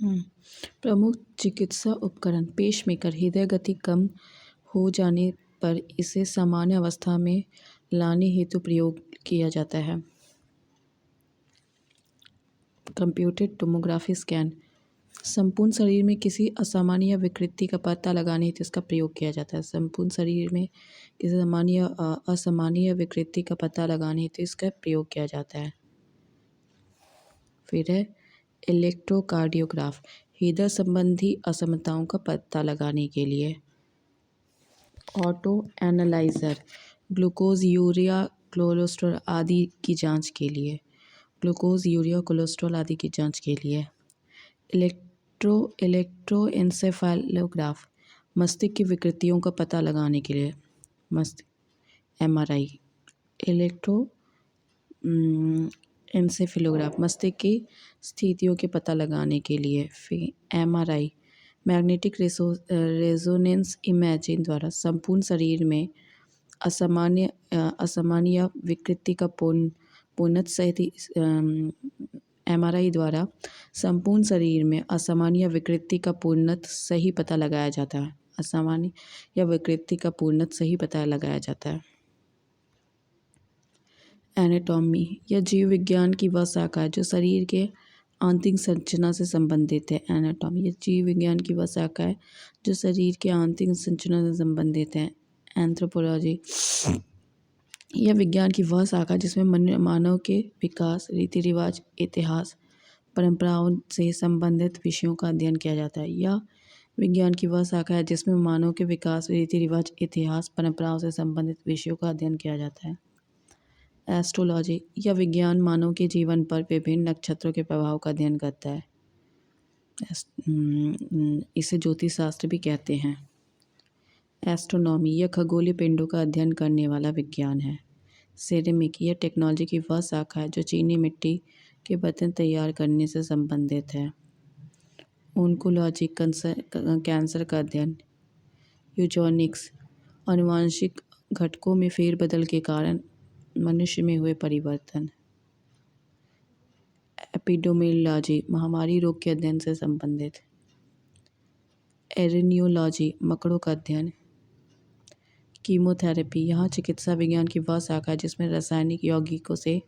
हम्म, प्रमुख चिकित्सा उपकरण पेसमेकर हृदय गति कम हो जाने पर इसे सामान्य अवस्था में लाने हेतु प्रयोग किया जाता है। कंप्यूटेड टोमोग्राफी स्कैन संपूर्ण शरीर में किसी असामान्य विकृति का पता लगाने हेतु इसका प्रयोग किया जाता है। संपूर्ण शरीर में किसी असामान्य विकृति का पता लगाने हेतु इसका प्रयोग किया जाता है। फिर है इलेक्ट्रोकार्डियोग्राफ हृदय संबंधी असमताओं का पता लगाने के लिए। Auto analyser glucose urea cholesterol आदि की जांच के लिए। ग्लूकोज यूरिया कोलेस्ट्रॉल आदि की जांच के लिए। इलेक्ट्रोएन्सेफेलोग्राफ मस्तिष्क की विकृतियों का पता लगाने के लिए। MRI इलेक्ट्रोएन्सेफेलोग्राफ मस्तिष्क की स्थितियों के पता लगाने के लिए। फिर MRI मैग्नेटिक रेजोनेंस इमेजिंग द्वारा संपूर्ण शरीर में असामान्य विकृति का पूर्णत सहित MRI द्वारा संपूर्ण शरीर में असामान्य विकृति का पूर्णत सही पता लगाया जाता है। असामान्य या विकृति का पूर्णत सही पता लगाया जाता है। एनाटॉमी यह जीव विज्ञान की वह शाखा है जो शरीर के आंतरिक संरचना से संबंधित है। एनाटॉमी यह जीव विज्ञान की वह शाखा है जो शरीर के आंतरिक संरचना से संबंधित है। एंथ्रोपोलॉजी यह विज्ञान की वह शाखा जिसमें मानव के विकास रीति रिवाज इतिहास परंपराओं से संबंधित विषयों का अध्ययन किया जाता है। यह विज्ञान की वह शाखा है जिसमें मानव के विकास रीति रिवाज इतिहास परंपराओं से संबंधित विषयों का अध्ययन किया जाता है। एस्ट्रोलॉजी यह विज्ञान मानव के जीवन पर विभिन्न नक्षत्रों के प्रभाव का अध्ययन करता है। इसे ज्योतिष शास्त्र भी कहते हैं। एस्ट्रोनॉमी यह खगोलीय पिंडों का अध्ययन करने वाला विज्ञान है। सेरेमिक यह टेक्नोलॉजी की वह शाखा है जो चीनी मिट्टी के बर्तन तैयार करने से संबंधित है। ओन्कोलॉजी कैंसर का अध्ययन। यूजेनिक्स आनुवांशिक घटकों में फेरबदल के कारण मनुष्य में हुए परिवर्तन। एपिडेमियोलॉजी महामारी रोग के अध्ययन से संबंधित। एरिनियोलॉजी मकड़ों का अध्ययन। कीमोथेरेपी यहाँ चिकित्सा विज्ञान की वह शाखा है जिसमें रासायनिक यौगिकों से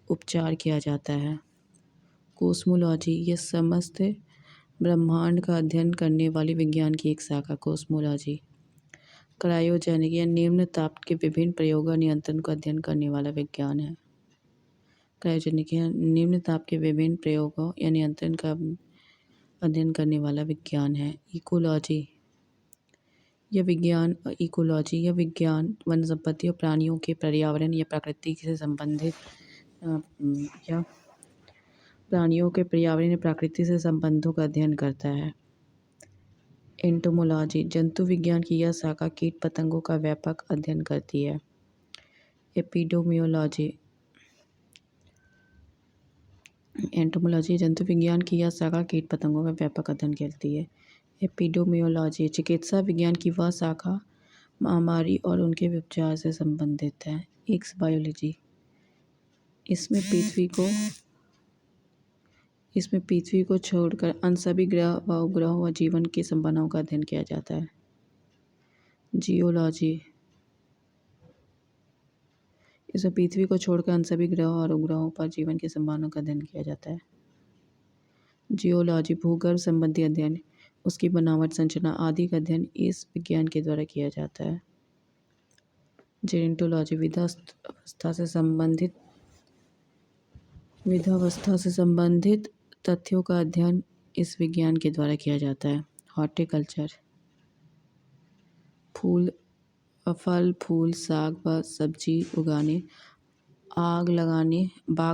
उपचार किया जाता है। कोस्मोलॉजी यह समस्त ब्रह्मांड का अध्ययन करने वाली विज्ञान की एक शाखा। कोस्मोलॉजी क्रायोजेनिक या निम्न ताप के विभिन्न प्रयोगों नियंत्रण का अध्ययन करने वाला विज्ञान है। क्रायोजेनिक या निम्न ताप के विभिन्न प्रयोगों या नियंत्रण का अध्ययन करने वाला विज्ञान है। इकोलॉजी यह विज्ञान वनस्पति और प्राणियों के पर्यावरण या प्रकृति से संबंधित संबंधों का अध्ययन करता है। एंटोमोलॉजी जंतु विज्ञान की यह शाखा कीट पतंगों का व्यापक अध्ययन करती है। एंटोमोलॉजी जंतु विज्ञान की यह शाखा कीट पतंगों का व्यापक अध्ययन करती है। एपिडेमियोलॉजी चिकित्सा विज्ञान की वह शाखा महामारी और उनके उपचार से संबंधित है। एक्स बायोलॉजी इसमें पृथ्वी को छोड़कर अन्य सभी ग्रह व उपग्रहों व जीवन की संभावनाओं का अध्ययन किया जाता है। जियोलॉजी इसमें पृथ्वी को छोड़कर अन्य सभी ग्रहों और उपग्रहों पर जीवन की संभावनाओं का अध्ययन किया जाता है। जियोलॉजी भूगर्भ संबंधी अध्ययन उसकी बनावट संरचना आदि का अध्ययन इस विज्ञान के द्वारा किया जाता है। जेनेटोलॉजी विधावस्था से संबंधित तथ्यों का अध्ययन इस विज्ञान के द्वारा किया जाता है। हॉर्टिकल्चर फल फूल साग व सब्जी उगाने बाग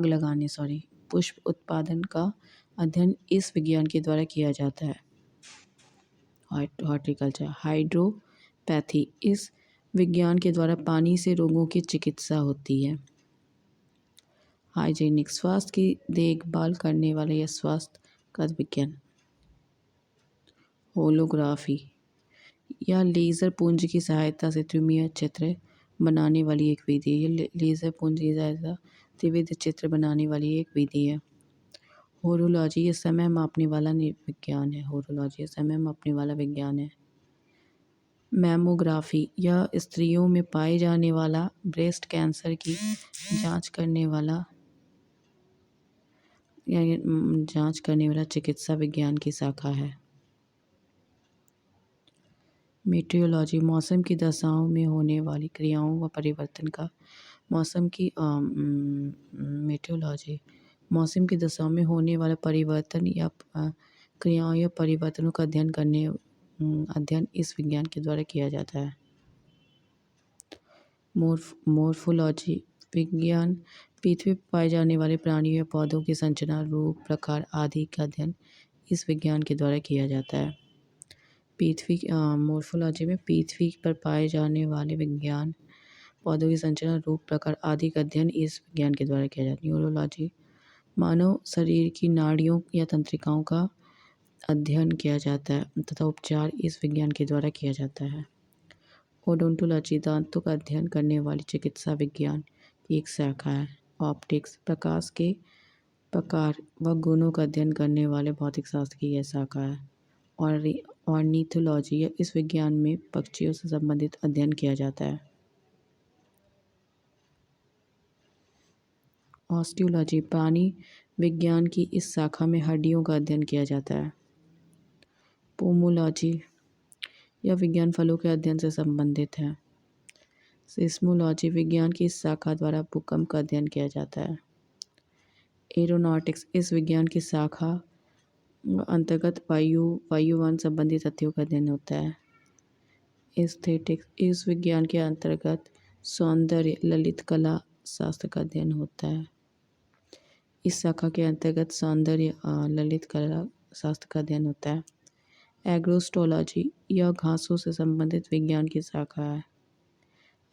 लगाने पुष्प उत्पादन का अध्ययन इस विज्ञान के द्वारा किया जाता है। हॉर्टिकल्चर हाइड्रोपैथी इस विज्ञान के द्वारा पानी से रोगों की चिकित्सा होती है। हाइजीनिक स्वास्थ्य की देखभाल करने वाला यह स्वास्थ्य का विज्ञान। होलोग्राफी यह लेज़र पुंज की सहायता से त्रिमितीय चित्र बनाने वाली एक विधि है। लेज़र पुंज की सहायता त्रिविध चित्र बनाने वाली एक विधि है। होरोलॉजी ये समय मापने वाला विज्ञान है। होरोलॉजी समय मापने वाला विज्ञान है। मैमोग्राफी यह स्त्रियों में पाए जाने वाला ब्रेस्ट कैंसर की जांच करने वाला चिकित्सा विज्ञान की शाखा है। मेट्रियोलॉजी मौसम की दशाओं में होने वाली क्रियाओं व परिवर्तन का मेट्रियोलॉजी मौसम की दशाओं में होने वाला परिवर्तन या क्रियाओं या परिवर्तनों का अध्ययन इस विज्ञान के द्वारा किया जाता है। मोर्फोलॉजी विज्ञान पृथ्वी पर पाए जाने वाले प्राणियों या पौधों की संरचना, रूप, प्रकार आदि का अध्ययन इस विज्ञान के द्वारा किया जाता है। मोर्फोलॉजी में पृथ्वी पर पाए जाने वाले विज्ञान पौधों की संरचना, रूप, प्रकार आदि का अध्ययन इस विज्ञान के द्वारा किया जाता है। न्यूरोलॉजी मानव शरीर की नाड़ियों या तंत्रिकाओं का अध्ययन किया जाता है तथा उपचार इस विज्ञान के द्वारा किया जाता है। ओडोंटोलॉजी दांतों का अध्ययन करने वाली चिकित्सा विज्ञान की एक शाखा है। ऑप्टिक्स प्रकाश के प्रकार व गुणों का अध्ययन करने वाले भौतिक शास्त्र की यह शाखा है। ऑर्निथोलॉजी इस विज्ञान में पक्षियों से संबंधित अध्ययन किया जाता है। ऑस्टियोलॉजी प्राणी विज्ञान की इस शाखा में हड्डियों का अध्ययन किया जाता है। पोमोलॉजी यह विज्ञान फलों के अध्ययन से संबंधित है। सिस्मोलॉजी विज्ञान की इस शाखा द्वारा भूकंप का अध्ययन किया जाता है। एरोनॉटिक्स इस विज्ञान की शाखा अंतर्गत वायुयान संबंधी तथ्यों का अध्ययन होता है। एस्थेटिक्स इस विज्ञान के अंतर्गत सौंदर्य ललित कला शास्त्र का अध्ययन होता है। इस शाखा के अंतर्गत सौंदर्य ललित कला शास्त्र का अध्ययन होता है। एग्रोस्टोलॉजी यह घासों से संबंधित विज्ञान की शाखा है।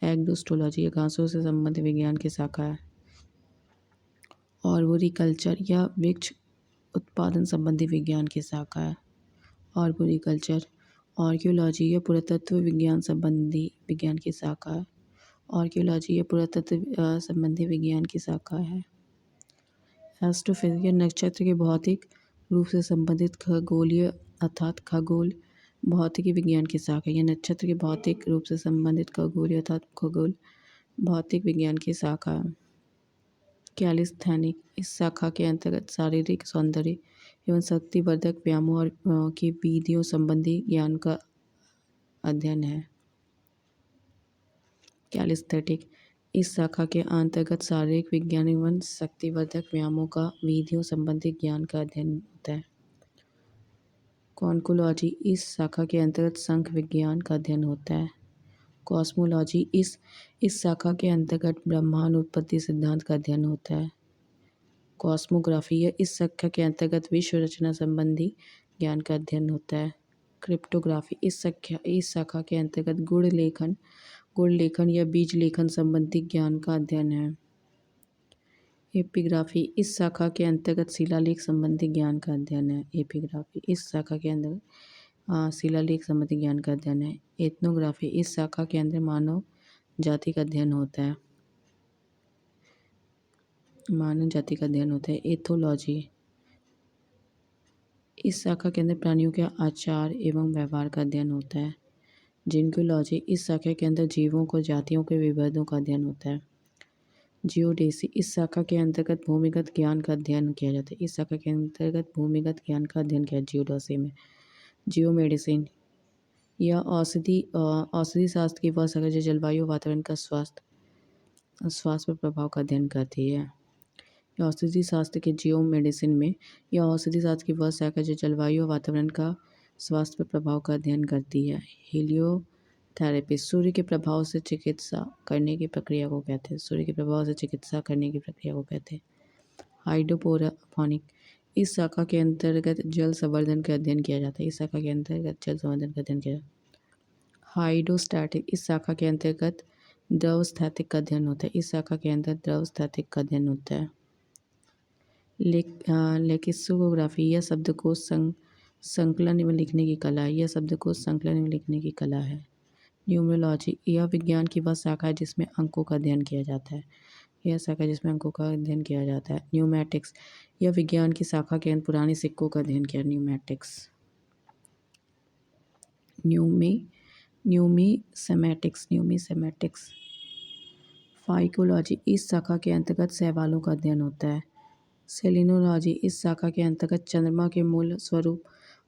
एग्रोस्टोलॉजी यह घासों से संबंधित विज्ञान की शाखा है। आर्बोरिकल्चर यह वृक्ष उत्पादन संबंधी विज्ञान की शाखा है। आर्बोरिकल्चर आर्कियोलॉजी यह पुरातत्व विज्ञान संबंधी विज्ञान की शाखा है। आर्कियोलॉजी यह पुरातत्व संबंधी विज्ञान की शाखा है। एस्ट्रोफिजिक्स नक्षत्र के भौतिक रूप से संबंधित खगोलीय अर्थात खगोल भौतिकी विज्ञान की शाखा है। यह नक्षत्र के भौतिक रूप से संबंधित खगोलीय अर्थात खगोल भौतिक विज्ञान की शाखा है। कैलिस्थेनिक इस शाखा के अंतर्गत शारीरिक सौंदर्य एवं शक्तिवर्धक व्यायामों और की विधियों संबंधी ज्ञान का अध्ययन है। कैलिस्थेटिक इस शाखा के अंतर्गत शारीरिक विज्ञान एवं शक्तिवर्धक व्यायामों का विधियों संबंधी ज्ञान का अध्ययन होता है। कॉन्कोलॉजी इस शाखा के अंतर्गत संख्य विज्ञान का अध्ययन होता है। कॉस्मोलॉजी इस शाखा के अंतर्गत ब्रह्मांड उत्पत्ति सिद्धांत का अध्ययन होता है। कॉस्मोग्राफी इस शाखा के अंतर्गत विश्व रचना संबंधी ज्ञान का अध्ययन होता है। क्रिप्टोग्राफी इस शाखा के अंतर्गत गुण लेखन या बीज लेखन संबंधी ज्ञान का अध्ययन है। एपिग्राफी इस शाखा के अंतर्गत शिलालेख संबंधी ज्ञान का अध्ययन है। एपिग्राफी इस शाखा के अंतर्गत शिलालेख संबंधी ज्ञान का अध्ययन है। एथनोग्राफी इस शाखा के अंदर मानव जाति का अध्ययन होता है। एथोलॉजी इस शाखा के अंदर प्राणियों के आचार एवं व्यवहार का अध्ययन होता है। जिनकोलॉजी इस शाखा के अंदर जीवों को जातियों के विभेदों का अध्ययन होता है। जियोडेसी इस शाखा के अंतर्गत भूमिगत ज्ञान का अध्ययन किया जाता है। इस शाखा के अंतर्गत भूमिगत ज्ञान का अध्ययन किया जियोडेसी में। जियोमेडिसिन यह औषधि शास्त्र की वह शाखा जो जलवायु वातावरण का स्वास्थ्य पर प्रभाव का अध्ययन करती है। औषधि शास्त्र के जियोमेडिसिन में यह औषधि शास्त्र की वह शाखा जो जलवायु वातावरण का स्वास्थ्य पर प्रभाव का अध्ययन करती है। हेलियोथेरेपी सूर्य के प्रभाव से चिकित्सा करने की प्रक्रिया को कहते हैं। सूर्य के प्रभाव से चिकित्सा करने की प्रक्रिया को कहते हैं। हाइड्रोपोनिक इस शाखा के अंतर्गत जल संवर्धन का अध्ययन किया जाता है। इस शाखा के अंतर्गत जल संवर्धन का अध्ययन किया जाता है। हाइड्रोस्टैटिक इस शाखा के अंतर्गत द्रव स्थैतिक का अध्ययन होता है। इस शाखा के अंदर द्रव स्थैतिक का अध्ययन होता है। लेक्सिकोग्राफी यह शब्दकोश संकलन एवं लिखने की कला है। यह शब्दकोश संकलन एवं लिखने की कला है। न्यूमरोलॉजी यह विज्ञान की वह शाखा है जिसमें अंकों का अध्ययन किया जाता है। यह शाखा जिसमें अंकों का अध्ययन किया जाता है। न्यूमेटिक्स, यह विज्ञान की शाखा के अंत पुराने सिक्कों का अध्ययन किया। न्यूमेटिक्स। न्यूमिसेमेटिक्स। फाइकोलॉजी, इस शाखा के अंतर्गत शैवालों का अध्ययन होता है। सेलिनोलॉजी, इस शाखा के अंतर्गत चंद्रमा के मूल स्वरूप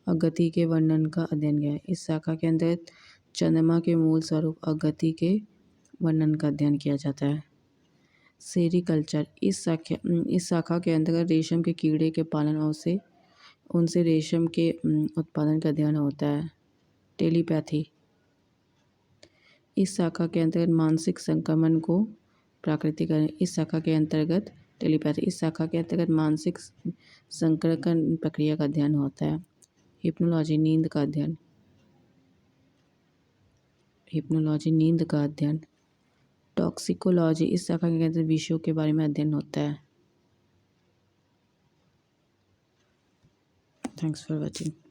और गति के वर्णन का अध्ययन किया है। इस शाखा के अंतर्गत चंद्रमा के मूल स्वरूप और गति के वर्णन का अध्ययन किया जाता है। सेरीकल्चर, इस शाखा के अंतर्गत रेशम के कीड़े के पालन और उनसे रेशम के उत्पादन का अध्ययन होता है। टेलीपैथी, इस शाखा के अंतर्गत मानसिक संक्रमण को प्राकृतिक इस शाखा के अंतर्गत टेलीपैथी, इस शाखा के अंतर्गत मानसिक संक्रमण प्रक्रिया का अध्ययन होता है। हिप्नोलॉजी, नींद का अध्ययन। टॉक्सिकोलॉजी, इस शाखा के अंतर्गत विषयों के बारे में अध्ययन होता है। Thanks for watching.